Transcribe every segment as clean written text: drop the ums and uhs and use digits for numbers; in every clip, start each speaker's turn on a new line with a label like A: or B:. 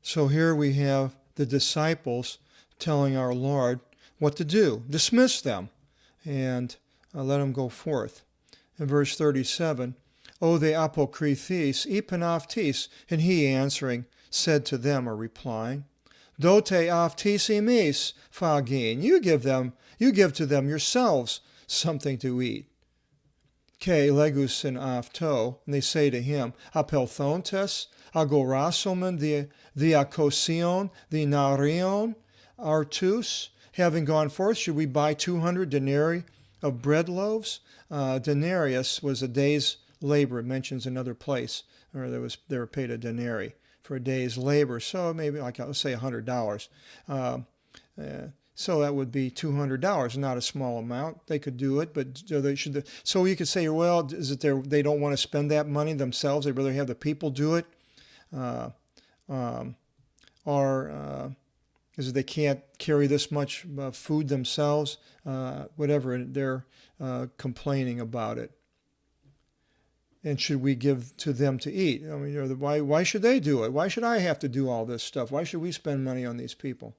A: So here we have the disciples telling our Lord what to do. Dismiss them and let them go forth. In verse 37, O the apokrithis ipanaftis, and he answering said to them, or replying, Dote aftis emis phagin, you give to them yourselves something to eat. Ke legusin afto, and they say to him, Apelthontes, agorasomen diakosion, the narion, artus, having gone forth, should we buy 200 denarii of bread loaves? Denarius was a day's labor. It mentions another place where they were paid a denarii for a day's labor. So maybe, like, let's say $100. So that would be $200, not a small amount. They could do it, but they should. So you could say, well, is it they don't want to spend that money themselves? They'd rather have the people do it, or is it they can't carry this much food themselves? Whatever, they're complaining about it. And should we give to them to eat? I mean, why should they do it? Why should I have to do all this stuff? Why should we spend money on these people?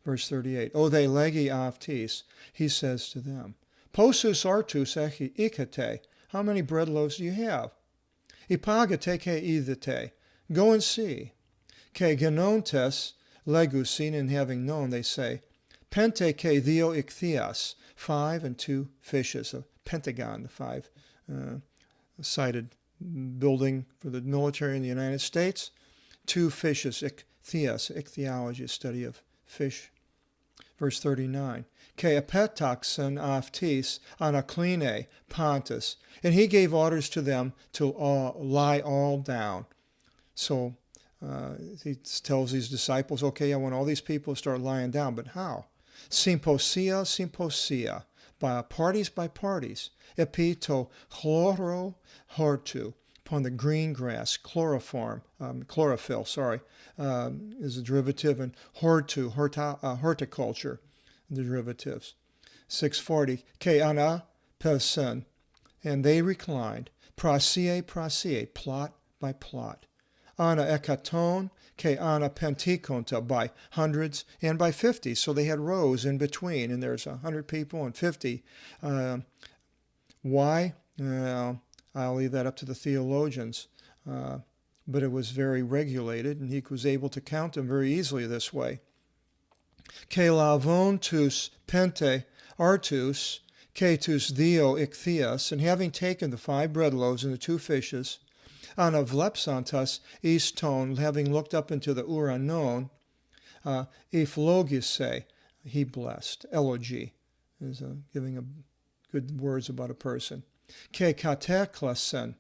A: Verse 38, O they legi aftis, he says to them, Posus artus ikate, how many bread loaves do you have? Ipagate ke idate, go and see. Ke genontes legusin, and having known, they say, Pente ke dio ichthias, 5 and 2 fishes, a pentagon, the 5 sided building for the military in the United States. 2 fishes, ichthias, ichthyology, a study of fish. Verse 39, Ke apetaxen aftis anakline pontus, and he gave orders to them to lie all down. So he tells these disciples, okay, I want all these people to start lying down, but how? Symposia, by parties, epito chloro hortu, upon the green grass, chlorophyll, is a derivative, and horticulture, the derivatives. 640, ke ana person, and they reclined, prasie, plot by plot. Ana ekaton, ke ana pentikonta, by hundreds and by 50. So they had rows in between, and there's 100 people and 50. Why? I'll leave that up to the theologians. But it was very regulated, and he was able to count them very easily this way. Ke lavon tus pente artus, ke tus dio ichthias, and having taken the 5 bread loaves and the 2 fishes, anavlepsantas iston, having looked up into the uranon, ephlogise, he blessed. Elogy is giving good words about a person. Ke kateklasen,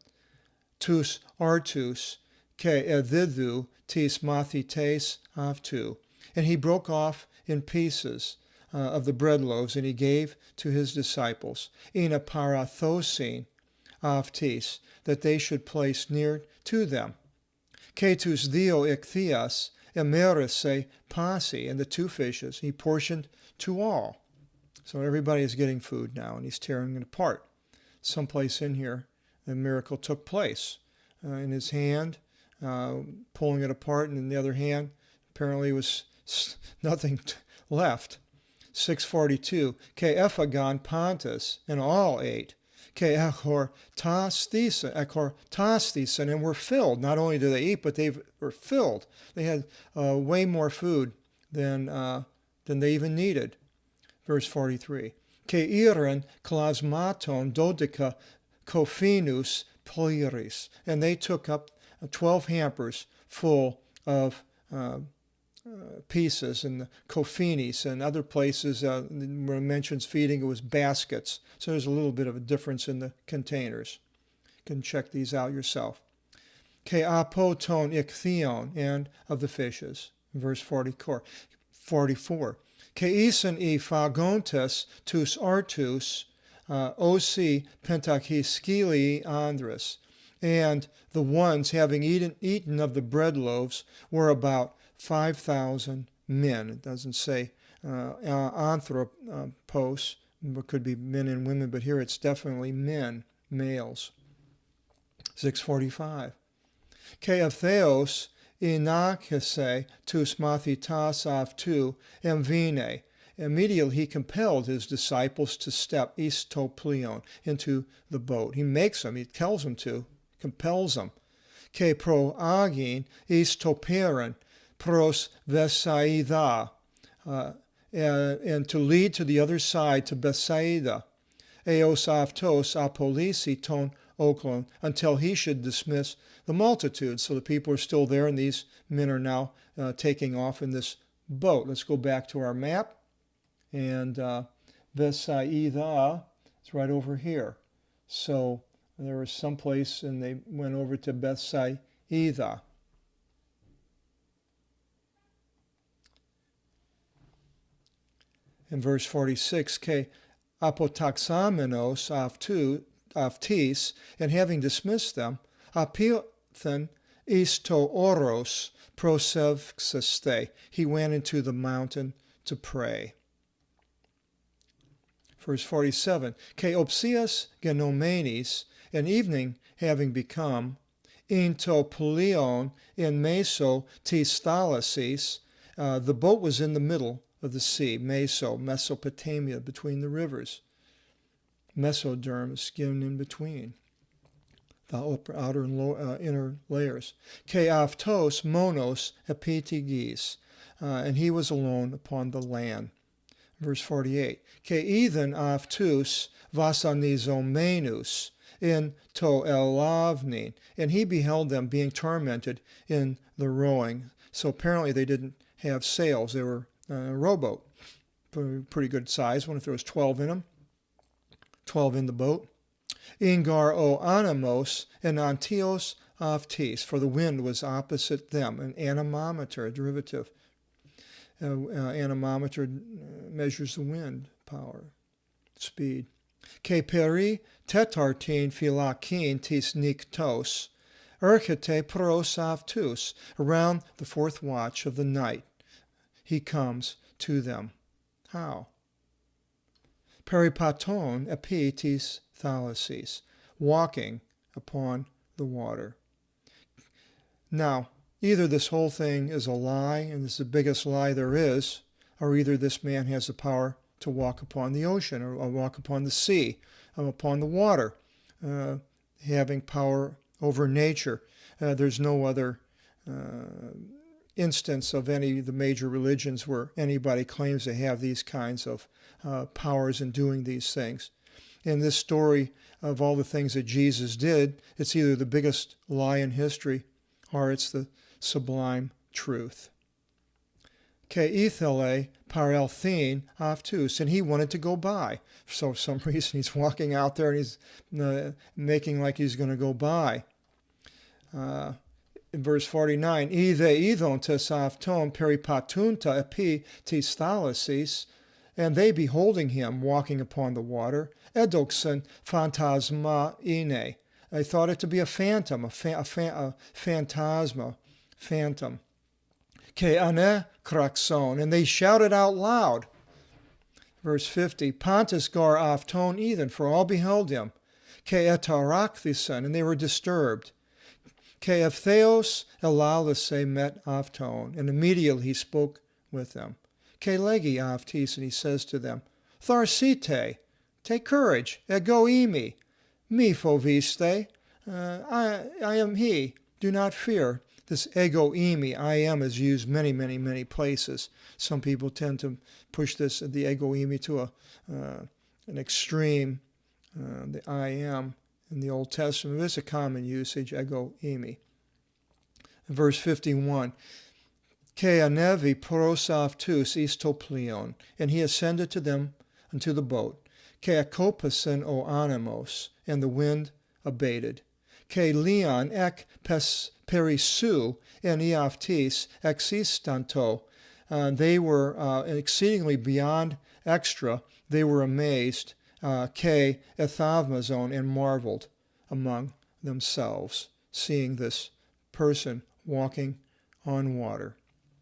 A: tus artus, ke edhidu tis mathites aftu. And he broke off in pieces of the bread loaves, and he gave to his disciples, ina parathosin aftis, that they should place near to them. Ketus dio ichthias emerise pasi, and the 2 fishes he portioned to all. So everybody is getting food now, and he's tearing it apart. Someplace in here, a miracle took place. In his hand, pulling it apart, and in the other hand, apparently was nothing left. 642, ke ephagon pontus, and all ate. Ke echor tasthisen, and were filled. Not only did they eat, but they were filled. They had way more food than they even needed. Verse 43, ke iren klasmaton dodica kofinus pliris, and they took up 12 hampers full of pieces, and the kofinis and other places where it mentions feeding, it was baskets. So there's a little bit of a difference in the containers. You can check these out yourself. Ke apoton ichthion, and of the fishes. Verse 44. Ke isen e phagontes tus artus osi pentakiskili andres, and the ones having eaten of the bread loaves were about 5,000 men. It doesn't say anthropos, it could be men and women, but here it's definitely men, males. 645. Ke of theos inakese tus mathitas avtu emvine. Immediately he compelled his disciples to step istoplion, into the boat. He makes them, he tells them to, compels them. Ke pro agin istoperan pros Bethsaida, and to lead to the other side, to Bethsaida, eos avtos apolisi ton oklon, until he should dismiss the multitude. So the people are still there, and these men are now taking off in this boat. Let's go back to our map. And Bethsaida is right over here. So there was some place, and they went over to Bethsaida. In verse 46, Ke apotaxamenos aftis, and having dismissed them, apilthen isto oros prosevxeste, he went into the mountain to pray. Verse 47, Ke opsias genomenes, and evening having become, into Polion in meso tis thalasis, the boat was in the middle of the sea, Mesopotamia, between the rivers. Mesoderm, skin in between, the outer and inner layers. Ke aftos monos epitigis, and he was alone upon the land. Verse 48, Ke ethan aftus vasanizomenus in to elavnin, and he beheld them being tormented in the rowing. So apparently they didn't have sails. They were a rowboat, pretty good size one if there was 12 in them, 12 in the boat. Ingar o animos and antios aftis, for the wind was opposite them, an anemometer, a derivative. Anemometer measures the wind power, speed. Ke peri tetartin philakin tis niktos, erchete pros aftus, around the fourth watch of the night he comes to them. How? Peripaton epi tis thalasis, walking upon the water. Now, either this whole thing is a lie, and it's the biggest lie there is, or either this man has the power to walk upon the ocean, or walk upon the sea, or upon the water, having power over nature. There's no other instance of any of the major religions where anybody claims to have these kinds of powers in doing these things. In this story of all the things that Jesus did, it's either the biggest lie in history, or it's the sublime truth. Ke ithele parelthin aftus, and he wanted to go by. So for some reason he's walking out there and he's making like he's going to go by. In verse 49, Ide idon tes afton peripatunta epi tis thalasis, and they beholding him walking upon the water, edoxen phantasma ine. I thought it to be a phantom, a phantasma, phantom. Ke ane kraxon, and they shouted out loud. Verse 50, Pontus gar afton ethan, for all beheld him. Ke etarakthison, and they were disturbed. Ke eptheos elalise met afton, and immediately he spoke with them. Ke legi aftis, and he says to them, Tharsite, take courage, ego imi, me foviste, I am he, do not fear. This ego imi, I am, is used many, many, many places. Some people tend to push this, the ego imi, to an extreme, the I am in the Old Testament. This is a common usage, ego imi. Verse 51, Ke anevi prosaftus istoplion, and he ascended to them unto the boat. Ke akopasen o animos, and the wind abated. Ke leon ek perisu en iaftis existanto. They were exceedingly beyond extra. They were amazed. Ke ethavmazon, and marveled among themselves, seeing this person walking on water.